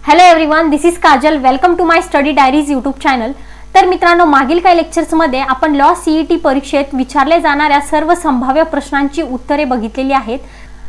Hello everyone, this is Kajal. Welcome to my study diaries YouTube channel. तर मित्रांनो, मागील काही लेक्चर्समध्ये आपण लॉ सीईटी परीक्षेत विचारले जाणाऱ्या सर्व संभाव्य प्रश्नांची उत्तरे बघितलेली आहेत.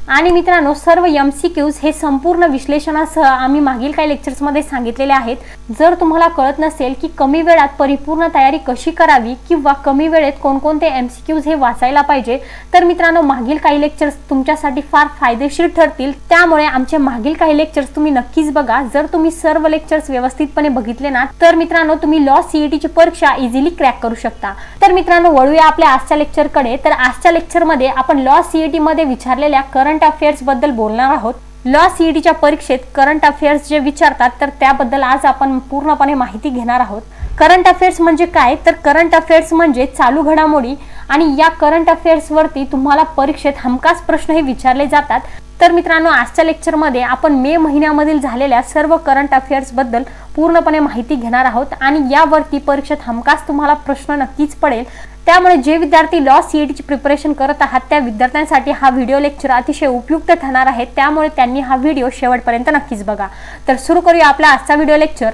आणि मित्रांनो, सर्व एमसीक्यूज हे संपूर्ण विश्लेषणासह आम्ही मागील काही लेक्चर्समध्ये सांगितलेले आहेत. जर तुम्हाला कळत नसेल की कमी वेळात परिपूर्ण तयारी कशी करावी किंवा कमी वेळेत कोणकोणते एमसीक्यूज हे वाचायला पाहिजे, तर मित्रांनो मागील काही लेक्चर्स तुमच्यासाठी फार फायदेशीर ठरतील. त्यामुळे आमचे मागील काही लेक्चर्स तुम्ही नक्कीच बघा. जर तुम्ही सर्व लेक्चर्स व्यवस्थितपणे बघितले ना, तर मित्रांनो तुम्ही लॉ सीईटीची परीक्षा इझिली क्रॅक करू शकता. तर मित्रांनो, वळूया आपल्या आजच्या लेक्चरकडे. तर आजच्या लेक्चरमध्ये आपण लॉ सीईटी मध्ये विचारलेल्या करंट अफेअर्स बद्दल बोलणार आहोत. लॉ सीईटीच्या परीक्षेत करंट अफेअर्स जे विचारतात तर त्याबद्दल आज आपण पूर्णपणे माहिती घेणार आहोत. करंट अफेअर्स म्हणजे काय, तर करंट अफेअर्स म्हणजे चालू घडामोडी, आणि या करंट अफेअर्स वरती तुम्हाला परीक्षेत हमखास प्रश्न हे विचारले जातात. तर मित्रांनो, आजच्या लेक्चरमध्ये आपण मे महिन्यामधील झालेल्या सर्व करंट अफेअर्स बद्दल पूर्णपणे माहिती घेणार आहोत, आणि यावरती परीक्षेत हमखास तुम्हाला प्रश्न नक्कीच पडेल. त्यामुळे जे विद्यार्थी लॉ सीईटीची प्रिपरेशन करत आहात त्या विद्यार्थ्यांसाठी हा व्हिडिओ लेक्चर अतिशय उपयुक्त ठरणार आहे. त्यामुळे त्यांनी हा व्हिडिओ शेवटपर्यंत नक्कीच बघा. तर सुरू करूया आपला आजचा व्हिडिओ लेक्चर.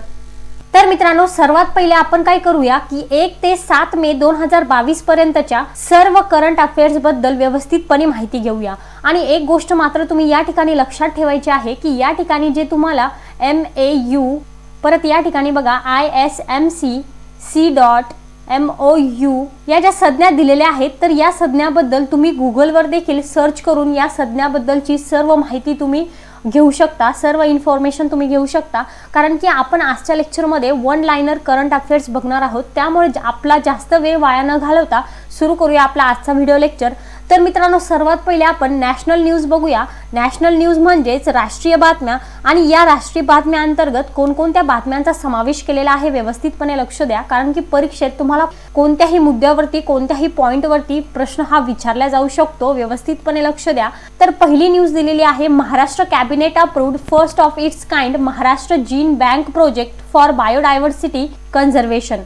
तर मित्रांनो, सर्वात पहिले आपण काय करूया की 1 ते 7 मे 2022 पर्यंतच्या सर्व करंट अफेअर्स बद्दल व्यवस्थितपणे माहिती घेऊया. आणि एक गोष्ट मात्र तुम्ही या ठिकाणी लक्षात ठेवायची आहे की या ठिकाणी जे तुम्हाला MAU, परत या ठिकाणी बघा ISMC, C.MOU या ज्या संज्ञा दिलेल्या आहेत, तर या संज्ञाबद्दल तुम्ही गुगलवर देखील सर्च करून या संज्ञाबद्दलची सर्व माहिती तुम्ही घेऊ शकता, सर्व इन्फॉर्मेशन तुम्ही घेऊ शकता. कारण की आपण आजच्या लेक्चरमध्ये वन लाइनर करंट अफेअर्स बघणार आहोत. त्यामुळे आपला जास्त वेळ वाया न घालवता सुरू करूया आपला आजचा व्हिडिओ लेक्चर. तर मित्रांनो, सर्वात पहिले आपण नॅशनल न्यूज बघूया. नॅशनल न्यूज म्हणजेच राष्ट्रीय बातम्या, आणि या राष्ट्रीय बातम्या अंतर्गत कोणकोणत्या बातम्यांचा समावेश केलेला आहे व्यवस्थितपणे लक्ष द्या. कारण की परीक्षेत तुम्हाला कोणत्याही मुद्द्यावरती कोणत्याही पॉइंटवरती प्रश्न हा विचारला जाऊ शकतो. व्यवस्थितपणे लक्ष द्या. तर पहिली न्यूज दिलेली आहे, Maharashtra cabinet approved first of its kind Maharashtra gene bank project for biodiversity conservation.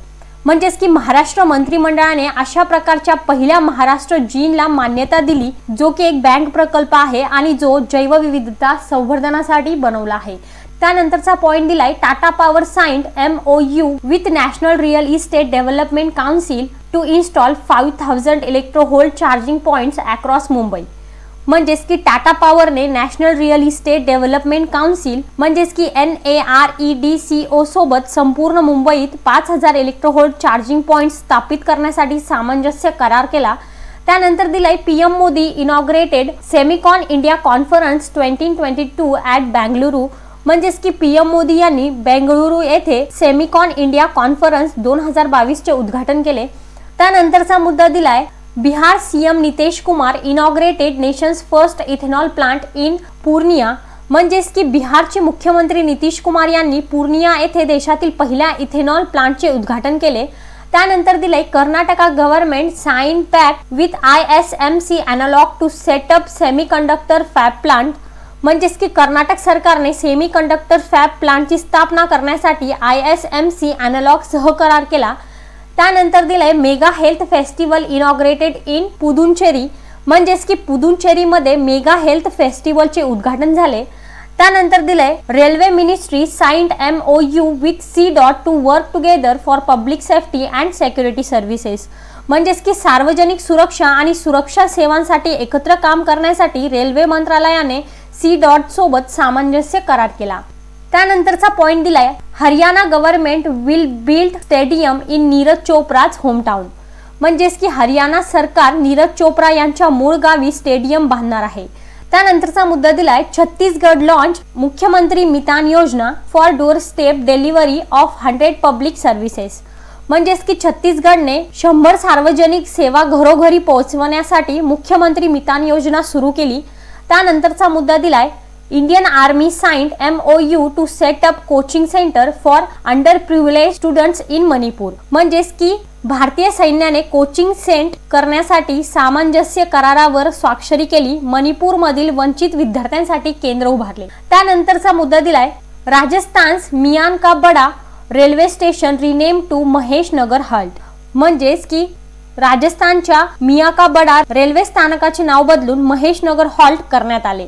म्हणजेच की महाराष्ट्र मंत्रिमंडळाने अशा प्रकारच्या पहिल्या महाराष्ट्र जीनला मान्यता दिली, जो की एक बँक प्रकल्प आहे आणि जो जैवविविधता संवर्धनासाठी बनवला आहे. त्यानंतरचा पॉइंट दिलाय, Tata power signed MOU with national real estate development council to install 5000 electrovolt charging points across Mumbai. म्हणजेच की टाटा पॉवरने national real estate development council म्हणजेच की NAREDCO सोबत संपूर्ण मुंबईत 5000 इलेक्ट्रोव्होल्ट चार्जिंग पॉइंट्स स्थापित करण्यासाठी सामंजस्य करार केला. त्यानंतर दिलाय, PM Modi inaugurated Semicon India conference 2022 at Bengaluru. म्हणजेच की PM मोदी यांनी बेंगळुरू येथे सेमिकॉन इंडिया कॉन्फरन्स 2022 चे उद्घाटन केले. त्यानंतरचा मुद्दा दिलाय, Bihar CM Nitish Kumar inaugurated nations first ethanol plant in Purnia. म्हणजेच की बिहारचे मुख्यमंत्री नितीश कुमार यांनी पूर्णिया येथे देशातील पहिल्या इथेनॉल प्लांटचे उद्घाटन केले. त्यानंतर दिले, Karnataka government sign pact with ISMC analog to set up semiconductor fab plant. म्हणजेच की कर्नाटक सरकारने सेमीकंडक्टर फॅब प्लांटची स्थापना करण्यासाठी ISMC अॅनालॉग सह करार केला. त्यानंतर दिलंय, mega health festival inaugurated in Puducherry. म्हणजेच की पुदुचेरीमध्ये मेगा हेल्थ फेस्टिवलचे उद्घाटन झाले. त्यानंतर दिलंय, railway ministry signed MOU with C. To work together for public safety and security services. म्हणजेच की सार्वजनिक सुरक्षा आणि सुरक्षा सेवांसाठी एकत्र काम करण्यासाठी रेल्वे मंत्रालयाने C. सोबत सामंजस्य करार केला. त्यानंतरचा पॉइंट दिलाय, Haryana government will build stadium in Neeraj Chopra's hometown. म्हणजेच की हरियाणा सरकार नीरज चोप्रा यांच्या मूळ गावी स्टेडियम बांधणार आहे. त्यानंतरचा मुद्दा दिलाय, छत्तीसगड लॉन्च मुख्यमंत्री मितान योजना for door step delivery of 100 public services. म्हणजेच की छत्तीसगडने 100 सार्वजनिक सेवा घरोघरी पोहोचवण्यासाठी मुख्यमंत्री मितान योजना सुरू केली. त्यानंतरचा मुद्दा दिलाय, Indian army signed MOU to set up coaching centre for under privilege students in Manipur. म्हणजेच की भारतीय सैन्याने कोचिंग सेंटर करण्यासाठी सामंजस्य करारावर स्वाक्षरी केली. मणिपूरमधील वंचित विद्यार्थ्यांसाठी केंद्र उभारले. त्यानंतरचा मुद्दा दिलाय, Rajasthan Mian ka Bada railway station rename to Mahesh Nagar halt. म्हणजेच की राजस्थानच्या मिया का बडा रेल्वे स्थानकाचे नाव बदलून महेश नगर हॉल्ट करण्यात आले.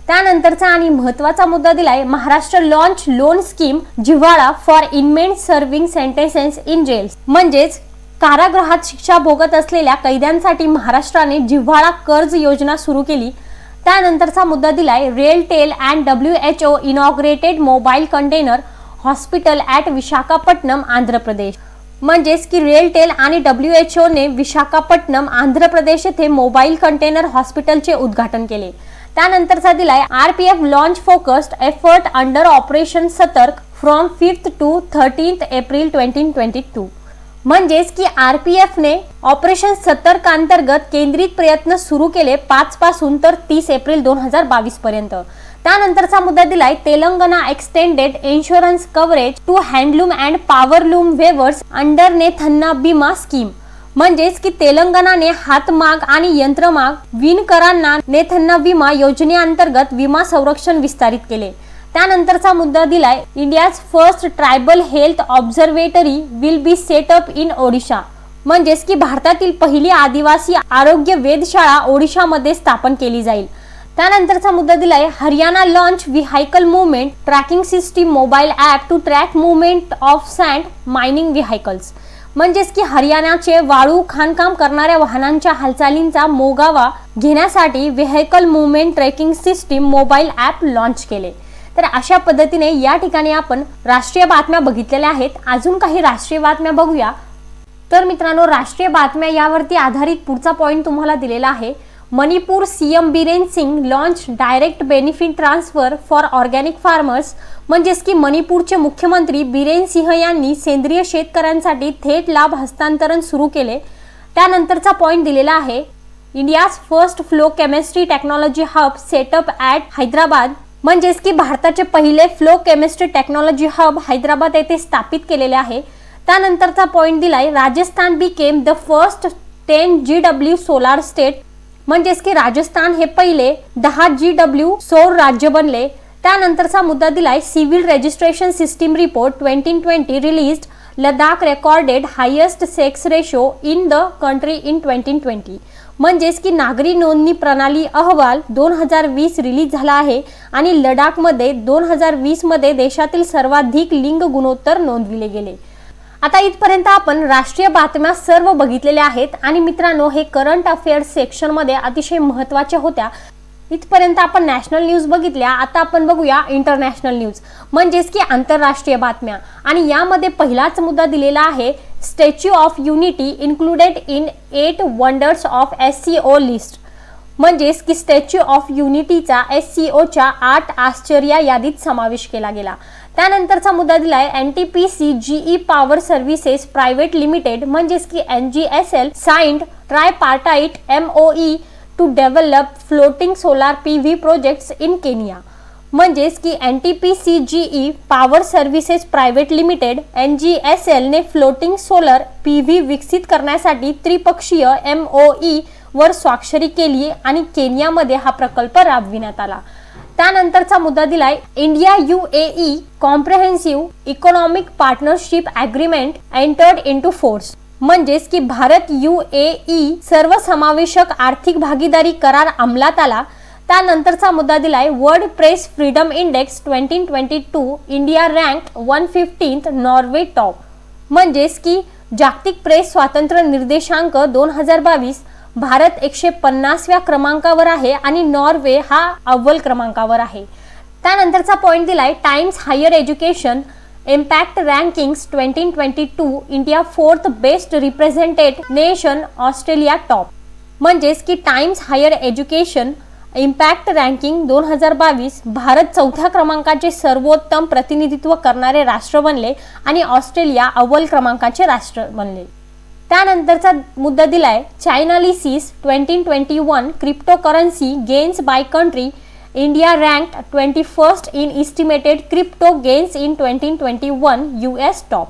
त्यानंतरचा आणि महत्त्वाचा मुद्दा दिलाय Maharashtra launch loan scheme Jivhala for inmen serving sentences in jails, म्हणजेच कारागृहात शिक्षा भोगत असलेल्या कैद्यांसाठी महाराष्ट्राने जिव्हाळा कर्ज योजना सुरू केली। त्यानंतरचा मुद्दा दिलाय RailTel and WHO inaugurated mobile container hospital at Visakhapatnam Andhra Pradesh, म्हणजेच की रेलटेल आणि WHO ने विशाखापट्टणम आंध्र प्रदेश येथे मोबाईल कंटेनर हॉस्पिटलचे उद्घाटन केले। त्यानंतरचा दिलाय RPF launch focused effort under operation Satark from 5th to 13th April 2022, म्हणजेच की RPF ने ऑपरेशन सतर्क अंतर्गत केंद्रित प्रयत्न सुरू केले 5 पासून तर 30 एप्रिल 2022 पर्यंत। त्यानंतरचा मुद्दा दिलाय Telangana extended insurance coverage to handloom and powerloom weavers under Nethanna Bima scheme, म्हणजेच की तेलंगणाने हातमाग आणि यंत्रमाग विणकरांना नेथन्ना विमा योजनेअंतर्गत विमा संरक्षण विस्तारित केले। त्यानंतरचा मुद्दा दिलाय India's first tribal health observatory will be set up in Odisha, म्हणजेच की भारतातील पहिली आदिवासी आरोग्य वेधशाळा ओडिशामध्ये स्थापन केली जाईल। त्यानंतरचा मुद्दा दिलाय Haryana launch vehicle movement tracking system mobile app to track movement of sand mining vehicles, म्हणजेच की हरियाणाचे वाळू खाणकाम करणाऱ्या वाहनांच्या हालचालींचा मोगावा घेण्यासाठी vehicle movement tracking system mobile app launch केले। तर अशा पद्धतीने या ठिकाणी आपण राष्ट्रीय बातम्या बघितलेल्या आहेत। अजून काही राष्ट्रीय बातम्या बघूया। तर मित्रांनो, राष्ट्रीय बातम्या यावरती आधारित पुढचा पॉइंट तुम्हाला दिलेला आहे। Manipur CM Biren Singh launch direct benefit transfer for organic farmers, म्हणजेच की मणिपूरचे मुख्यमंत्री बीरेन सिंह यांनी सेंद्रिय शेतकऱ्यांसाठी थेट लाभ हस्तांतरण सुरू केले। त्यानंतरचा पॉइंट दिलेला आहे India's first flow chemistry technology hub setup at Hyderabad, म्हणजेच की भारताचे पहिले flow chemistry technology hub Hyderabad येथे स्थापित केलेले आहे। त्यानंतरचा पॉइंट दिलाय Rajasthan became the first 10 GW solar state, म्हणजेच की राजस्थान हे पहिले 10 GW सौर राज्य बनले। त्यानंतरचा मुद्दा दिलाय civil registration system report 2020 released Ladakh recorded highest sex ratio in the country in 2020, म्हणजेच की नागरी नोंदणी प्रणाली अहवाल 2020 रिलीज झाला आहे आणि लडाखमध्ये 2020 मध्ये देशातील सर्वाधिक लिंग गुणोत्तर नोंदविले गेले। आता इथपर्यंत आपण राष्ट्रीय बातम्या सर्व बघितलेल्या आहेत आणि मित्रांनो, हे करंट अफेअर्स सेक्शन मध्ये अतिशय महत्त्वाच्या होत्या। इथपर्यंत आपण नॅशनल न्यूज बघितल्या। आता आपण बघूया इंटरनॅशनल न्यूज, म्हणजेच की आंतरराष्ट्रीय बातम्या। आणि यामध्ये पहिलाच मुद्दा दिलेला आहे statue of unity included in 8 wonders of SCO list, म्हणजेच की स्टॅच्यू ऑफ युनिटीचा SCOच्या 8 आश्चर्य यादीत समावेश केला गेला। त्यानंतरचा मुद्दा दिलाय NTPC GE power services private limited, म्हणजेच की NGSL signed tripartite MOE to develop floating solar PV projects in Kenya, म्हणजेच की NTPC GE power services private limited NGSL ने फ्लोटिंग सोलर PV विकसित करण्यासाठी त्रिपक्षीय MOE वर स्वाक्षरी केली आणि केनियामध्ये हा प्रकल्प राबविण्यात आला। त्यानंतरचा मुद्दा दिलाय India UAE comprehensive economic partnership agreement entered into force, म्हणजेच की भारत UAE सर्वसमावेशक आर्थिक भागीदारी करार अंमलात आला। त्यानंतरचा मुद्दा दिलाय world press freedom index 2022 India ranked 115th Norway top, म्हणजेच की जागतिक प्रेस स्वातंत्र्य निर्देशांक 2022 भारत 150व्या क्रमांकावर आहे आणि नॉर्वे हा अव्वल क्रमांकावर आहे। त्यानंतरचा पॉइंट दिलाय Times higher education impact rankings 2022 India 4th best represented nation Australia top, म्हणजेच की Times higher education impact ranking 2022 Bharat 4थ्या क्रमांकाचे सर्वोत्तम प्रतिनिधित्व करणारे राष्ट्र बनले आणि ऑस्ट्रेलिया अव्वल क्रमांकाचे राष्ट्र बनले। त्यानंतरचा मुद्दा दिलाय Chainalysis 2021 cryptocurrency gains by country India ranked 21st in estimated crypto gains in 2021 US top,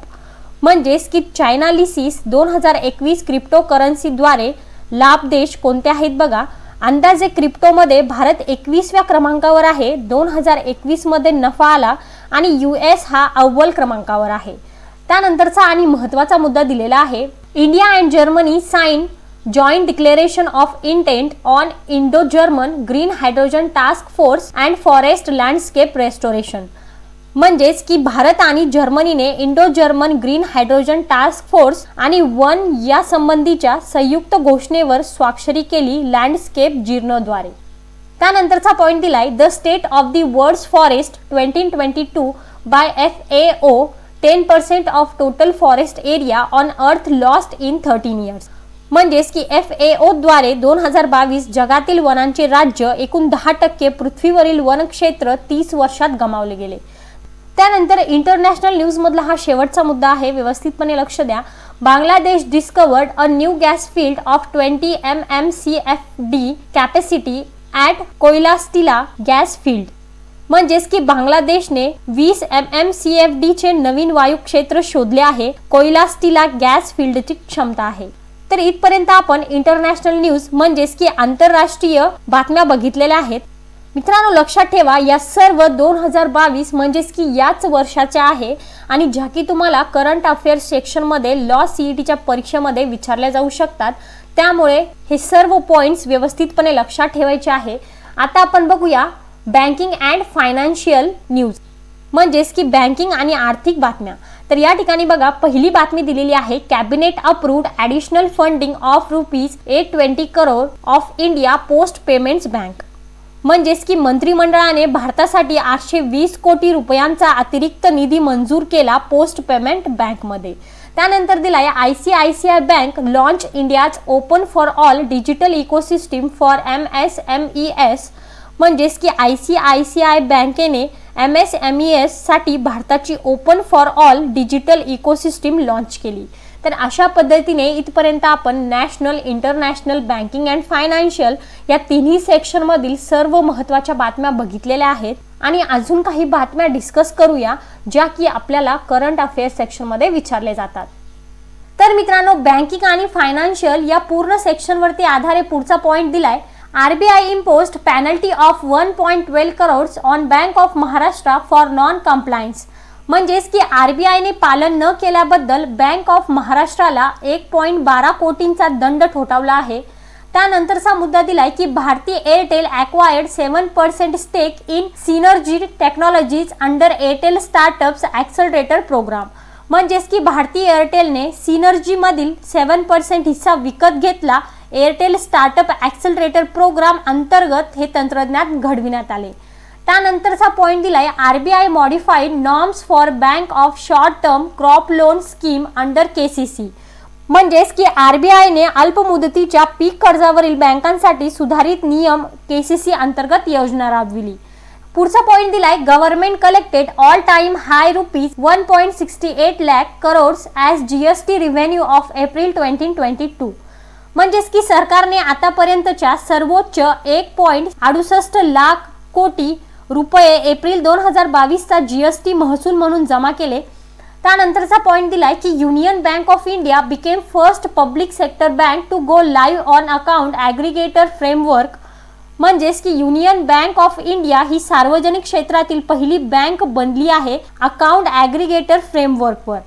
म्हणजेच की चायनालिसिस 2021 क्रिप्टोकरन्सीद्वारे लाभ देश कोणते आहेत बघा। अंदाजे क्रिप्टोमध्ये भारत 21व्या क्रमांकावर आहे, 2021 मध्ये नफा आला आणि US हा अव्वल क्रमांकावर आहे। त्यानंतरचा आणि महत्त्वाचा मुद्दा दिलेला आहे India and Germany sign joint declaration of intent on Indo German green hydrogen task force and forest landscape restoration. म्हणजेच की भारत आणि जर्मनीने Indo German green hydrogen task force आणि वन या संबंधीच्या संयुक्त घोषणेवर स्वाक्षरी केली लँडस्केप जीर्णोद्वारे. त्यानंतरचा पॉइंट दिलाय the state of the world's forest 2022 by FAO 10% of total forest area on earth lost in 13 years. म्हणजेच की FAO द्वारे 2022 जगातील वनांचे राज्य एकूण 10% पृथ्वीवरील वनक्षेत्र 30 वर्षात गमावले गेले. त्यानंतर इंटरनॅशनल न्यूज मधला हा शेवटचा मुद्दा आहे, व्यवस्थितपणे लक्ष द्या. Bangladesh discovered a new gas field of 20 mmCFD capacity at Koylastila gas field. म्हणजेच की बांगलादेशने 20 mmCFD चे नवीन वायू क्षेत्र शोधले आहे. कोयलास्टिला गॅस फील्डची क्षमता आहे. तर इथपर्यंत आपण इंटरनॅशनल न्यूज म्हणजेच की आंतरराष्ट्रीय बातम्या बघितलेल्या आहेत. मित्रांनो, लक्षात ठेवा या सर्व 2022 म्हणजेच की याच वर्षाच्या आहे आणि ज्या की तुम्हाला करंट अफेअर्स सेक्शनमध्ये लॉ CETच्या परीक्षेमध्ये विचारल्या जाऊ शकतात. त्यामुळे हे सर्व पॉइंट्स व्यवस्थितपणे लक्षात ठेवायचे आहे. आता आपण बघूया बँकिंग अँड फायनान्शियल न्यूज म्हणजेच की बँकिंग आणि आर्थिक बातम्या. तर या ठिकाणी बघा पहिली बातमी दिलेली आहे cabinet approved additional funding of ₹820 crore of India post payments bank. म्हणजेच की मंत्रिमंडळाने भारतासाठी 820 कोटी रुपयांचा अतिरिक्त निधी मंजूर केला पोस्ट पेमेंट बँकमध्ये. त्यानंतर दिलाय ICICI bank launch India's open for all digital ecosystem for MSMES. म्हणजेच की ICICI बँकेने MSMES साठी भारताची open for all digital ecosystem launch केली. तर अशा पद्धतीने इथपर्यंत आपण national, international, banking and financial या तिन्ही सेक्शन मधील सर्व महत्त्वाच्या बातम्या बघितलेल्या आहेत आणि अजून काही बातम्या डिस्कस करूया ज्या की आपल्याला करंट अफेअर्स सेक्शन मध्ये विचारले जातात. तर मित्रांनो, बँकिंग आणि फायनान्शियल या पूर्ण सेक्शन वरती आधारे पुढचा पॉइंट दिलाय RBI imposed penalty of 1.12 crores on Bank of Maharashtra for non-compliance. म्हणजेच की RBI ने पालन न केल्याबद्दल बँक ऑफ महाराष्ट्राला 1.12 कोटींचा दंड ठोठावला आहे. त्यानंतरचा मुद्दा दिलाय की Bharti Airtel acquired 7% stake in Synergy Technologies under Airtel startups accelerator program. म्हणजेच की भारती एअरटेलने सिनर्जी मधील 7% हिस्सा विकत घेतला. एअरटेल स्टार्टअप ॲक्सेलरेटर प्रोग्राम अंतर्गत हे तंत्रज्ञान घडविण्यात आले. त्यानंतरचा पॉइंट दिलाय RBI modified norms for bank of short term crop loan scheme under KCC. म्हणजेच की RBI ने अल्प मुदतीच्या पीक कर्जावरील बँकांसाठी सुधारित नियम KCC अंतर्गत योजना राबविली. पुढचा पॉइंट दिलाय government collected all time high ₹1.68 lakh crores as GST revenue of April 2022. म्हणजेच की सरकारने आतापर्यंतच्या सर्वोच्च 1.68 लाख कोटी रुपये एप्रिल 2022 चा GST महसूल म्हणून जमा केले. त्यानंतरचा पॉइंट दिलाय की Union Bank of India became first public sector bank to go live on account aggregator framework. म्हणजेच की युनियन बँक ऑफ इंडिया ही सार्वजनिक क्षेत्रातील पहिली बँक बनली आहे अकाउंट ॲग्रिगेटर फ्रेमवर्कवर.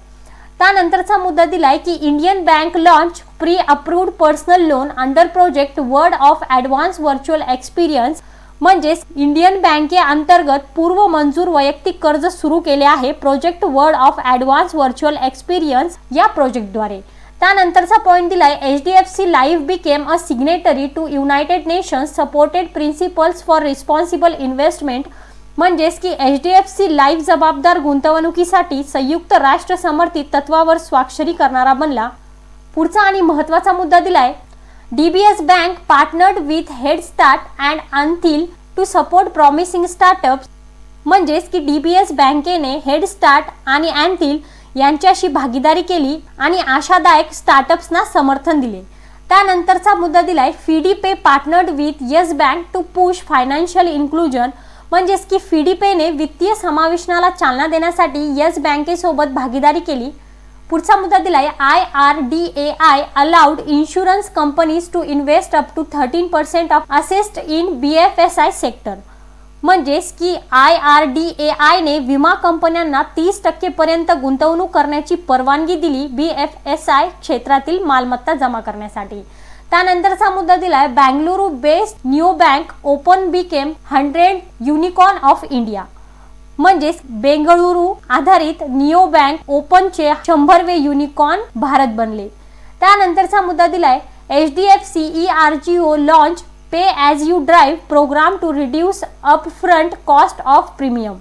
त्यानंतरचा मुद्दा दिलाय की Indian Bank launch pre approved personal loan under project word of advance virtual experience. म्हणजेच इंडियन बँके अंतर्गत पूर्व मंजूर वैयक्तिक कर्ज सुरू केले आहे project word of advance virtual experience या प्रोजेक्टद्वारे. त्यानंतरचा पॉइंट दिलाय HDFC life became a signatory to United Nations supported principles for responsible investment. म्हणजेच की HDFC लाईफ जबाबदार गुंतवणुकीसाठी संयुक्त राष्ट्र समर्थित तत्वावर स्वाक्षरी करणारा बनला. पुढचा आणि महत्त्वाचा मुद्दा दिलाय DBS bank partnered with head start and Anthill to support promising startups. म्हणजेच की DBS बँकेने हेड स्टार्ट आणि अनथिल यांच्याशी भागीदारी केली आणि आशादायक स्टार्टअप्सना समर्थन दिले. त्यानंतरचा मुद्दा दिलाय FIDPay partnered with Yes Bank to push financial inclusion. म्हणजेच की FIDPayने वित्तीय समावेशनाला चालना देण्यासाठी येस बँकेसोबत भागीदारी केली. पुढचा मुद्दा दिलाय IRDAI allowed insurance companies to invest up to 13% of assets in BFSI sector. म्हणजेच की IRDAI ने विमा कंपन्यांना 30% पर्यंत गुंतवणूक करण्याची परवानगी दिली BFSI क्षेत्रातील मालमत्ता जमा करण्यासाठी. त्यानंतरचा मुद्दा दिलाय Bengaluru based neo bank open became 100 unicorn of India. म्हणजेच बेंगळुरू आधारित निओ बँक ओपनचे 100वे युनिकॉर्न भारत बनले. त्यानंतरचा मुद्दा दिलाय HDFC ERGO launch pay as you drive program to reduce upfront cost of premium.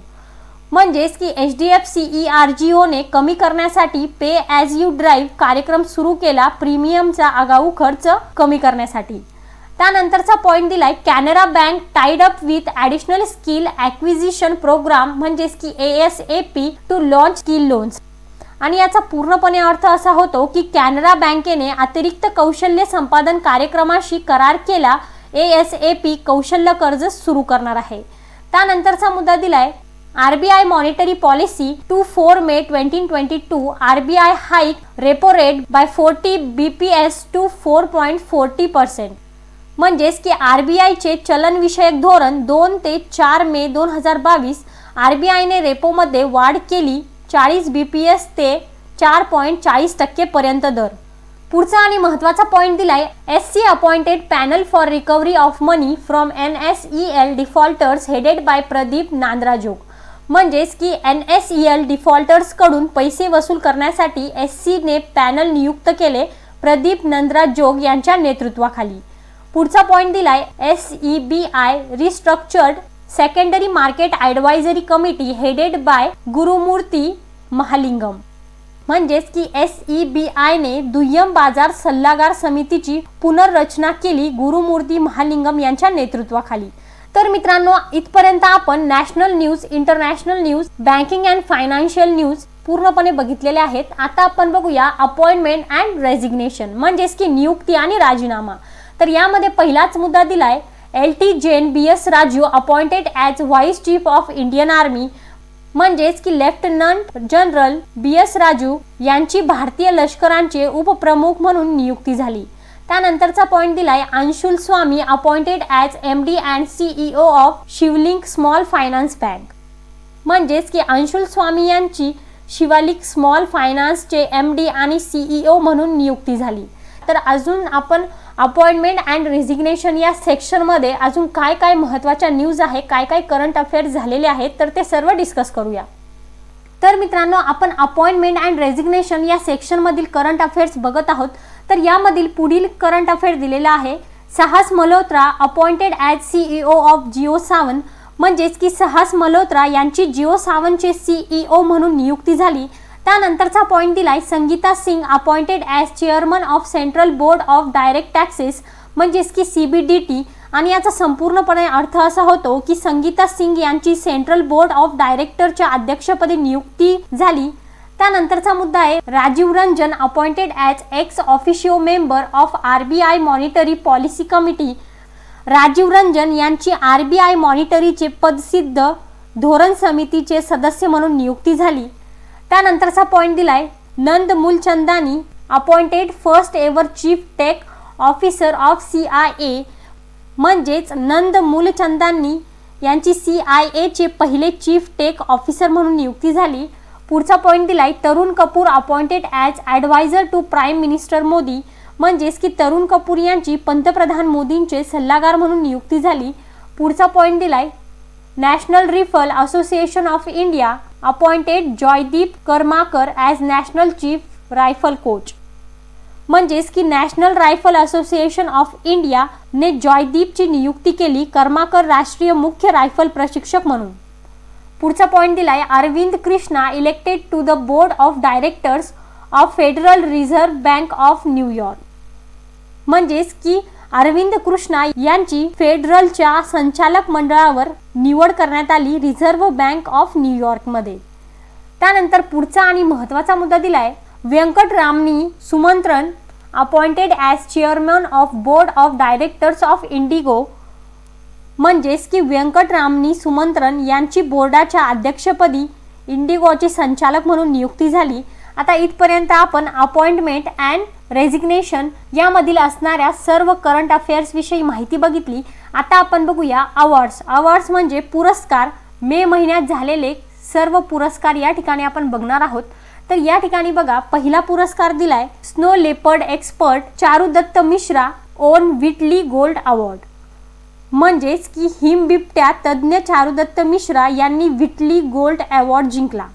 म्हणजेच की HDFC ERGOने कमी करण्यासाठी पे ॲज यू ड्राईव्ह कार्यक्रम सुरू केला प्रीमियमचा आगाऊ खर्च कमी करण्यासाठी. त्यानंतरचा पॉईंट दिलाय Canara Bank tied up with additional skill acquisition programme म्हणजेच की ASAP to launch skill loans. आणि याचा पूर्णपणे अर्थ असा होतो की कॅनरा बँकेने अतिरिक्त कौशल्य संपादन कार्यक्रमाशी करार केला. ASAP कौशल्य कर्ज सुरू करणार आहे. त्यानंतरचा मुद्दा दिलाय RBI monetary policy to 4 May 2022 RBI hike repo rate by 40 BPS to 4.40%. म्हणजेच की RBIचे चलन विषयक धोरण 2 ते 4 मे 2022 RBIने रेपोमध्ये वाढ केली 40 BPS ते 4.40% पर्यंत दर. पुढचा आणि महत्त्वाचा पॉईंट दिलाय SC appointed panel for recovery of money from NSEL defaulters headed by Pradeep Nandrajog. म्हणजेच की NSEL डिफॉल्टर्स कडून पैसे वसूल करण्यासाठी SC ने पॅनल नियुक्त केले प्रदीप नांद्राजोग यांच्या नेतृत्वाखाली. पुढचा पॉईंट दिलाय SEBI restructured secondary market advisory committee headed by Gurumurthy Mahalingam. म्हणजेच की SEBI ने दुय्यम बाजार सल्लागार समितीची पुनर्रचना केली गुरुमूर्ती महालिंगम यांच्या नेतृत्वाखाली. तर मित्रांनो, इथपर्यंत आपण national news, international news, banking and financial news पूर्णपणे बघितलेले आहेत. आता आपण बघूया अपॉइंटमेंट अँड रेजिग्नेशन म्हणजेच की नियुक्ती आणि राजीनामा. तर यामध्ये पहिलाच मुद्दा दिलाय LT Jain BS Raju appointed as vice chief of Indian army. म्हणजेच की लेफ्टनंट जनरल BS राजू यांची भारतीय लष्कराचे उपप्रमुख म्हणून नियुक्ती झाली. त्यानंतरचा पॉईंट दिलाय अंशुल स्वामी appointed as MD and CEO of शिवलिंक small finance bank. म्हणजेच की अंशुल स्वामी यांची शिवलिंक स्मॉल फायनान्सचे MD आणि CEO म्हणून नियुक्ती झाली. तर अजून आपण अपॉइंटमेंट अँड रेजिग्नेशन या सेक्शनमध्ये अजून काय काय महत्त्वाच्या न्यूज आहे, काय काय करंट अफेअर्स झालेले आहेत, तर ते सर्व डिस्कस करूया. तर मित्रांनो, आपण अपॉइंटमेंट अँड रेजिग्नेशन या सेक्शनमधील करंट अफेअर्स बघत आहोत. तर यामधील पुढील करंट अफेअर दिलेला आहे साहस Malhotra appointed as CEO of JioSaavn. म्हणजेच की साहस मल्होत्रा यांची JioSaavnचे CEO म्हणून नियुक्ती झाली. त्यानंतरचा पॉईंट दिलाय Sangeeta Singh appointed as chairman of central board of direct taxes. म्हणजेच की CBDT. आणि याचा संपूर्णपणे अर्थ असा होतो की संगीता सिंग यांची सेंट्रल बोर्ड ऑफ डायरेक्टरच्या अध्यक्षपदी नियुक्ती झाली. त्यानंतरचा मुद्दा आहे Rajiv Ranjan appointed as ex officio member of RBI monetary policy committee. Rajiv Ranjan यांची RBI मॉनिटरीचे पदसिद्ध धोरण समितीचे सदस्य म्हणून नियुक्ती झाली. त्यानंतरचा पॉईंट दिलाय Nand Mulchandani appointed first ever chief tech officer of CIA. म्हणजेच नंद मूलचंदानी यांची CIA पहिले चीफ टेक ऑफिसर म्हणून नियुक्ती झाली. पुढचा पॉईंट दिलाय Tarun Kapoor appointed as advisor to prime minister Modi. म्हणजेच की तरुण कपूर यांची पंतप्रधान मोदींचे सल्लागार म्हणून नियुक्ती झाली. पुढचा पॉईंट दिलाय national rifle association of India appointed Joydeep Karmakar as national chief rifle coach. म्हणजेच की national rifle association of India ने जॉयदीपची नियुक्ती केली करमाकर राष्ट्रीय मुख्य रायफल प्रशिक्षक म्हणून. पुढचा पॉईंट दिलाय Arvind Krishna elected to the board of directors of federal reserve bank of New York. म्हणजेच की अरविंद कृष्णा यांची फेडरलच्या संचालक मंडळावर निवड करण्यात आली रिझर्व्ह बँक ऑफ न्यूयॉर्कमध्ये. त्यानंतर पुढचा आणि महत्त्वाचा मुद्दा दिलाय Venkataramani Sumantran appointed as chairman of board of directors of IndiGo. म्हणजेच की व्यंकटरामनी सुमंत्रन यांची बोर्डाच्या अध्यक्षपदी इंडिगोचे संचालक म्हणून नियुक्ती झाली. आता इथपर्यंत आपण अपॉइंटमेंट अँड रेजिग्नेशन यामधील असणाऱ्या सर्व करंट अफेअर्स विषयी माहिती बघितली. आता आपण बघूया अवॉर्ड्स. अवॉर्ड्स म्हणजे पुरस्कार. मे महिन्यात झालेले सर्व पुरस्कार या ठिकाणी आपण बघणार आहोत. तर या ठिकाणी बघा, पहिला पुरस्कार दिलाय snow leopard expert Charudatta Mishra won Whitley gold award. म्हणजेच की हिमबिबट्या तज्ज्ञ चारुदत्त मिश्रा यांनी व्हिटली गोल्ड अवॉर्ड जिंकला.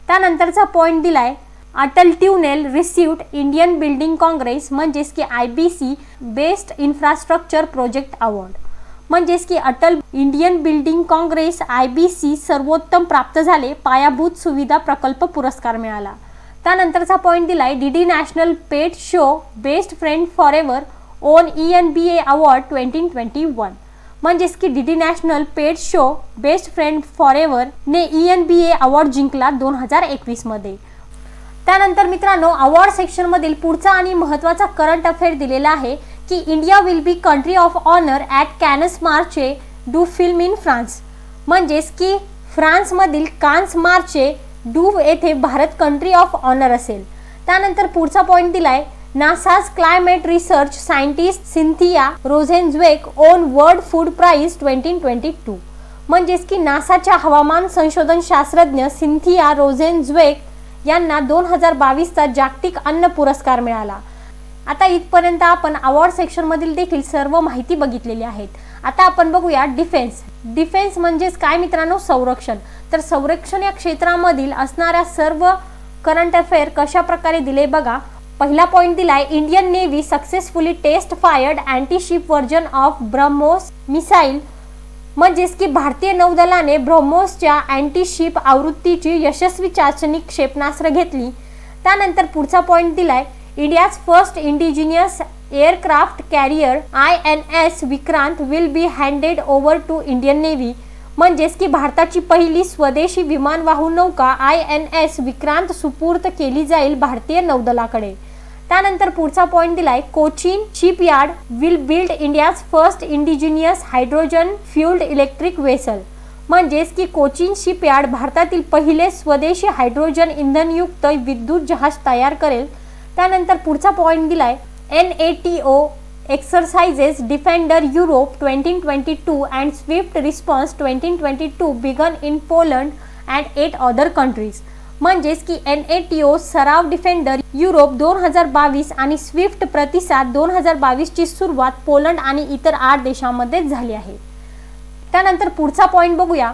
त्यानंतरचा पॉईंट दिलाय Atal tunnel received Indian building congress म्हणजेच की IBC best infrastructure project award. म्हणजेच की Atal Indian building congress IBC सर्वोत्तम प्राप्त झाले, पायाभूत सुविधा प्रकल्प पुरस्कार मिळाला. त्यानंतरचा पॉईंट दिलाय DD national pet show best friend forever on ENBA award 2021. म्हणजेच की DD national pet show best friend forever ने ENBA अवॉर्ड जिंकला 2021 मध्ये. त्यानंतर मित्रांनो अवॉर्ड सेक्शन मधील पुढचा आणि महत्त्वाचा करंट अफेअर दिलेला आहे की India will be country of honour at Cannes Marche du Film in France. म्हणजेच की फ्रान्समधील कान्स मार्चे डू येथे भारत कंट्री ऑफ ऑनर असेल. त्यानंतर पुढचा पॉईंट दिलाय NASA's climate research scientist Cynthia Rosenzweig won world food prize 2022. म्हणजेच की नासाच्या हवामान संशोधन शास्त्रज्ञ सिन्थिया रोझेनझ्वेक यांना 2022चा जागतिक अन्न पुरस्कार मिळाला. आता इथपर्यंत आपण अवॉर्ड सेक्शन मधील देखील सर्व माहिती बघितलेली आहेत. आता आपण बघूया डिफेन्स. डिफेन्स म्हणजेच काय मित्रांनो, संरक्षण. तर संरक्षण या क्षेत्रामधील असणाऱ्या सर्व करंट अफेअर कशा प्रकारे दिले बघा. पहिला पॉईंट दिलाय Indian navy successfully test fired antiship version of BrahMos missile. म्हणजेच की भारतीय नौदलाने ब्रह्मोसच्या अँटीशिप आवृत्तीची यशस्वी चाचणी क्षेपणास्त्र घेतली. त्यानंतर पुढचा पॉईंट दिलाय India's first indigenous aircraft carrier INS Vikrant will be handed over to Indian navy. म्हणजेच की भारताची पहिली स्वदेशी विमानवाहू नौका INS विक्रांत सुपूर्द केली जाईल भारतीय नौदलाकडे. त्यानंतर पुढचा पॉईंट दिलाय Cochin shipyard will build India's first indigenous hydrogen fuelled electric vessel. म्हणजेच की कोचीन शिपयार्ड भारतातील पहिले स्वदेशी हायड्रोजन इंधनयुक्त विद्युत जहाज तयार करेल. त्यानंतर पुढचा पॉईंट दिलाय NATO exercises defender Europe 2022 and swift response 2022 began in Poland and 8 other countries. म्हणजेच की NATO सराव डिफेंडर युरोप 2022 आणि स्विफ्ट प्रतिसाद 2022 ची सुरुवात पोलंड आणि इतर 8 देशांमध्ये झाली आहे. त्यानंतर पुढचा पॉईंट बघूया.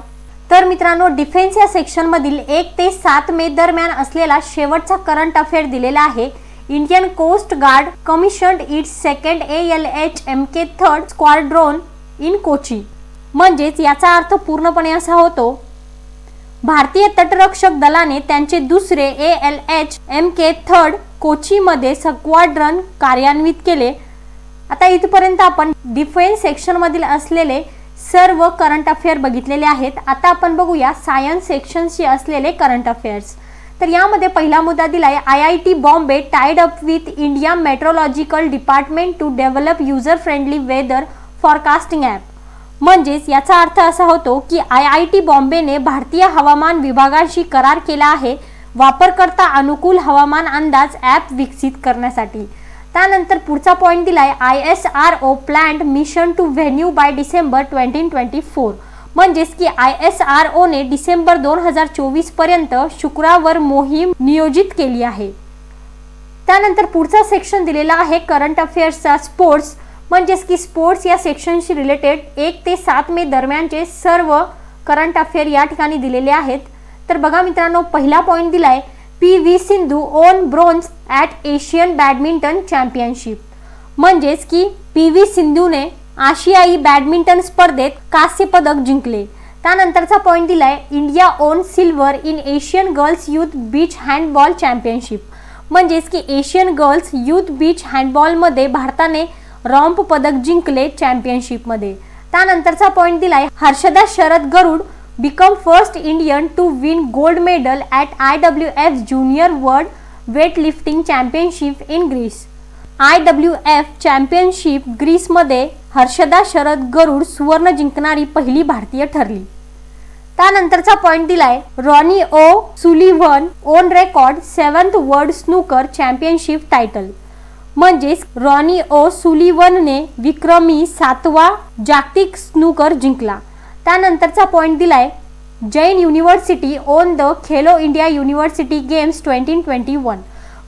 तर मित्रांनो डिफेन्स या सेक्शन मधील 1 ते 7 मे दरम्यान असलेला शेवटचा करंट अफेअर दिलेला आहे. Indian coast guard commissioned its second ALH-MK third squadron in Kochi. म्हणजेच याचा अर्थ पूर्णपणे असा होतो भारतीय तटरक्षक दलाने त्यांचे दुसरे ALH-MK थर्ड कोचीमध्ये स्क्वाड्रन कार्यान्वित केले. आता इथपर्यंत आपण डिफेन्स सेक्शन मधील असलेले सर्व करंट अफेअर बघितलेले आहेत. आता आपण बघूया सायन्स सेक्शनशी असलेले करंट अफेअर्स. तर यामध्ये पहिला मुद्दा दिलाय IIT Bombay tied up with India meteorological department to develop user friendly weather forecasting app. म्हणजेच याचा अर्थ असा होतो की IIT बॉम्बेने भारतीय हवामान विभागाशी करार केला आहे वापरकर्ता अनुकूल हवामान अंदाज ॲप विकसित करण्यासाठी. त्यानंतर पुढचा पॉईंट दिलाय ISRO planned mission to Venus by December 2024. म्हणजेच की ISRO ने डिसेंबर 2024 पर्यंत शुक्रावर मोहीम नियोजित केली आहे. त्यानंतर पुढचा सेक्शन दिलेला आहे करंट अफेअर्सचा स्पोर्ट्स. म्हणजेच की स्पोर्ट्स या सेक्शनशी रिलेटेड 1 ते 7 मे दरम्यानचे सर्व करंट अफेअर या ठिकाणी दिलेले आहेत. तर बघा मित्रांनो पहिला पॉईंट दिलाय PV Sindhu won bronze at Asian badminton championship. म्हणजेच की PV सिंधूने आशियाई बॅडमिंटन स्पर्धेत कांस्य पदक जिंकले. त्यानंतरचा पॉईंट दिलाय India won silver in Asian girls youth beach handball championship. म्हणजेच की एशियन गर्ल्स यूथ बीच हँडबॉलमध्ये भारताने रॉम्प पदक जिंकले चॅम्पियनशिपमध्ये. त्यानंतरचा पॉईंट दिलाय Harshada Sharad Garud became first Indian to win gold medal at IWF junior world weightlifting championship in Greece. IWF championship ग्रीसमध्ये हर्षदा शरद गरुड सुवर्ण जिंकणारी पहिली भारतीय ठरली. त्यानंतरचा पॉईंट दिलाय Ronnie O'Sullivan won record 7th world snooker championship title. म्हणजेच रॉनी ओ सुलिव्हनने विक्रमी 7वा जागतिक स्नूकर जिंकला. त्यानंतरचा पॉईंट दिलाय Jain university on the Khelo India university games 2021.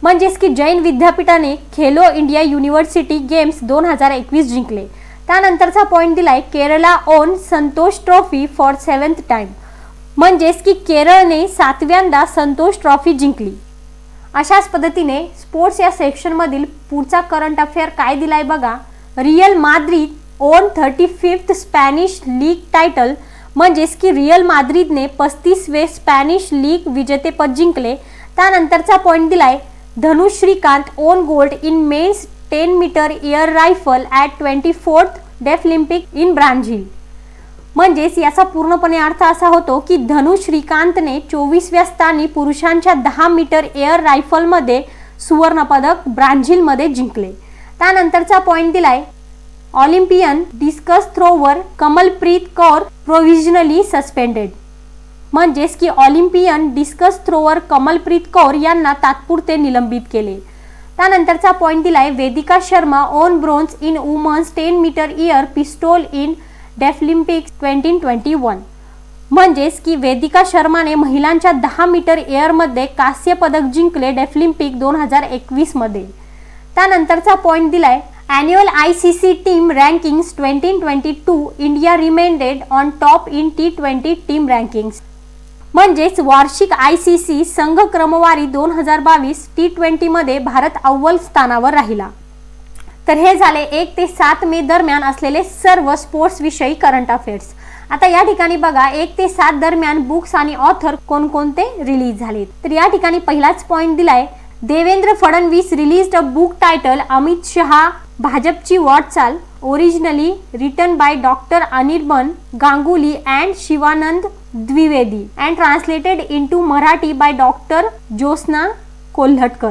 म्हणजेच की जैन विद्यापीठाने खेलो इंडिया युनिव्हर्सिटी गेम्स 2021 जिंकले। त्यानंतरचा पॉईंट दिलाय Kerala on Santosh trophy for 7th time, म्हणजेच की केरळने 7व्यांदा संतोष ट्रॉफी जिंकली। अशाच पद्धतीने स्पोर्ट्स या सेक्शन मधील पुढचा करंट अफेअर काय दिलाय बघा। Real Madrid won 35th Spanish league title, म्हणजेच की रियल माद्रिदने 35वे स्पॅनिश लीग विजेतेपद जिंकले। त्यानंतरचा पॉईंट दिलाय Dhanush Srikanth won gold in men's 10 metre air rifle at 24th Deaflympic in Brazil, म्हणजेच याचा पूर्णपणे अर्थ असा होतो की धनु श्रीकांतने 24व्या स्थानी पुरुषांच्या 10 मीटर एअर रायफलमध्ये सुवर्ण पदक ब्राझीलमध्ये जिंकले। त्यानंतरचा पॉईंट दिलाय Olympian discus thrower Kamalpreet Kaur provisionally suspended, म्हणजेच की Olympian discus thrower Kamalpreet Kaur यांना तात्पुरते निलंबित केले। त्यानंतरचा पॉईंट दिलाय Vedika Sharma won bronze in women's 10 metre air pistol in Deaflympics 2021, म्हणजेच की वेदिका शर्माने महिलांच्या 10 मीटर एअरमध्ये कांस्य पदक जिंकले डेफलिम्पिक 2021 मध्ये। त्यानंतरचा पॉईंट दिलाय Annual ICC team rankings 2022 India remained on top in T20 team rankings, म्हणजेच वार्षिक ICC संघ क्रमवारी 2022 T20 मध्ये भारत अव्वल स्थानावर राहिला। तर हे झाले 1 ते 7 मे दरम्यान असलेले सर्व स्पोर्ट्स विषयी करंट अफेअर्स। आता या ठिकाणी बघा 1 ते 7 दरम्यान बुक्स आणि ऑथर कोणकोणते रिलीज झाले। तर या ठिकाणी पहिलाच पॉईंट दिलाय Devendra Fadnavis released a book title Amit Shah भाजपची वाटचाल, originally written by doctor Anirban Ganguly and Shivanand Dwivedi and translated into Marathi by doctor Jyotsna Kolhatkar.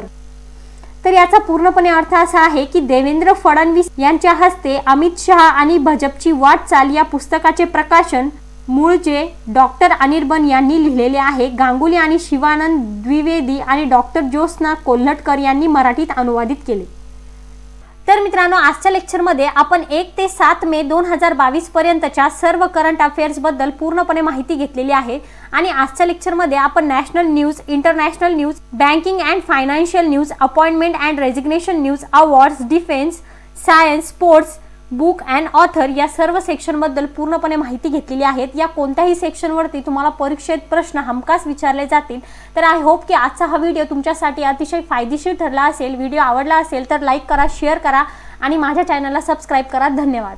तर याचा पूर्णपणे अर्थ असा आहे की देवेंद्र फडणवीस यांच्या हस्ते अमित शहा आणि भाजपची वाटचाल या पुस्तकाचे प्रकाशन मूळचे डॉक्टर अनिर्बन यांनी लिहिलेले आहे। गांगुली आणि शिवानंद द्विवेदी आणि डॉक्टर ज्योत्स्ना कोल्हटकर यांनी मराठीत अनुवादित केले। तर मित्रांनो, आजच्या लेक्चरमध्ये आपण 1 ते 7 मे 2022 पर्यंतच्या सर्व करंट अफेअर्स बद्दल पूर्णपणे माहिती घेतलेली आहे आणि आजच्या लेक्चरमध्ये आपण national news, international news, banking and financial news, appointment and resignation news, awards, defence, science, sports, book and author या सर्व सेक्शन बद्दल पूर्णपणे माहिती घेतलेली आहे। या कोणत्याही सेक्शन वरती तुम्हाला परीक्षेत प्रश्न हमखास विचारले जातील। तर आय होप की आजचा हा व्हिडिओ तुमच्यासाठी अतिशय फायदेशीर ठरला असेल। व्हिडिओ आवडला असेल तर लाईक करा, शेअर करा आणि माझ्या चॅनलला सबस्क्राइब करा। धन्यवाद।